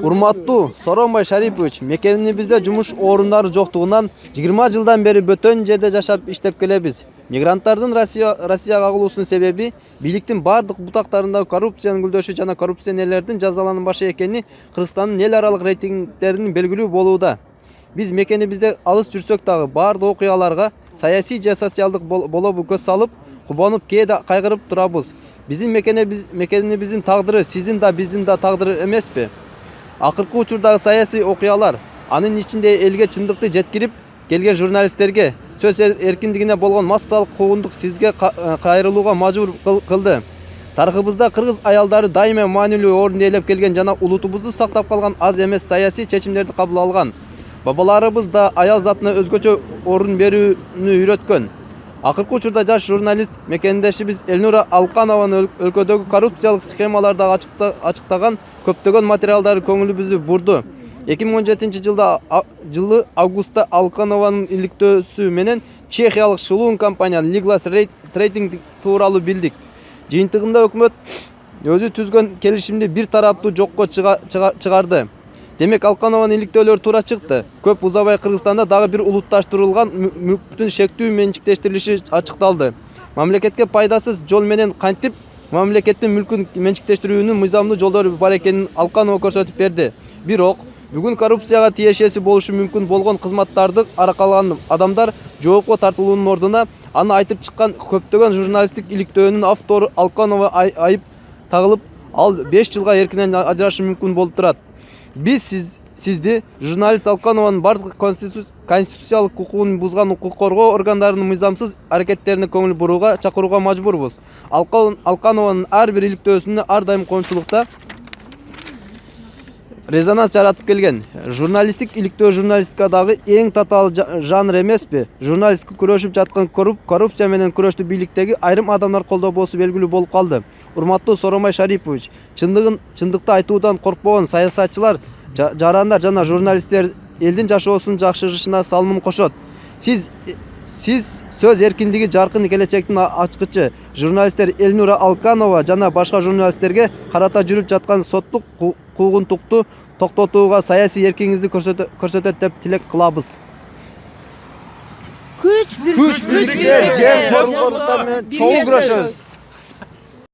Урматтуу Сооронбай Шарипович, мекенибизде жумуш орундары жоктугунан 20 жылдан бери бөтөн жерде жашап иштеп келебиз. Мигранттардын Россияга кагылуусунун себеби бийликтин бардык бутактарында коррупциянын гүлдөшү жана коррупционерлердин жазаланбашы экени Кыргызстандын эл аралык рейтингдеринин белгилүү болууда. Биз мекенибизде алыс жүрсөк дагы бардык окуяларга саясий же социалдык болобу көз салып, кубанып кээде кайгырып турабыз. Биздин мекенибиздин тагдыры сиздин да биздин да тагдыры эмеспи? Акыркы учурдагы саясий окуялар, анын ичинде элге чындыкты жеткирип келген журналисттерге сөз эркиндигине болгон массалык куугунтук сизге кайрылууга мажбур кылды. Тарыхыбызда кыргыз аялдары дайыма маанилүү орун ээлеп келген жана улутубузду сактап калган аз эмес саясий чечимдерди кабыл алган. Бабаларыбыз да аял затына өзгөчө орун берүүнү үйрөткөн. Акыркы учурда жаш журналист мекендешибиз Элнура Алканованын өлкөдөгү коррупциялык схемаларды ачыктаган көптөгөн материалдары көңүлүбүздү бурду. 2017 жылы августта Алканованын иликтөөсү менен чехиялык шылуун компания Liglas Trading тууралуу билдик. Жыйынтыгында өкмөт өзү түзгөн келишимди бир тараптуу жокко чыгарды. Демек Алканованын иликтөөлөрү туура чыкты. Көп узабай Кыргызстанда дагы бир улутташтырылган мүлктүн шектүү менчиктештирилиши ачыкталды. Мамлекетке пайдасыз жол менен кантип мамлекеттин мүлкүн менчиктештирүүнүн мыйзамдуу жолдору бар экенин Алканова көрсөтүп берди. Бирок бүгүн коррупцияга тиешеси болушу мүмкүн болгон кызматтарды аракалаган адамдар жоопко тартылуунун ордуна аны айтып чыккан көптөгөн журналисттик иликтөөнүн автору Алканова айып тагылып, ал 5 жылга эркинен ажырашы мүмкүн болуп турат. Биз сизди журналист Алканованын бардык конституциялык укугун бузган укук коргоо органдарынын мыйзамсыз аракеттерине көңүл бурууга чакырууга мажбурбуз. Алканованын ар бир иликтөөсүнө ар дайым коомчулукта резонанс жаратып келген. Журналисттик иликтөө журналистикадагы эң татаал жанр эмеспи? Журналистке күрөшүп жаткан коррупция менен күрөштү бийликтеги айрым адамдар колдобосу белгилүү болуп калды. Урматтуу Сооронбай Шарипович, чындыкты айтуудан коркпогон саясатчылар, жарандар жана журналисттер элдин жашоосунун жакшырышына салымын кошот. Сиз сөз эркиндиги жаркын келечектин ачкычы журналисттер Элнура Алканова жана башка журналисттерге карата жүрүп жаткан соттук куугунтукту токтотууга саясий эркиңизди көрсөтөт деп тилек кылабыз. Күч бирикке жем жоруктар менен чогуу күрөшөбүз.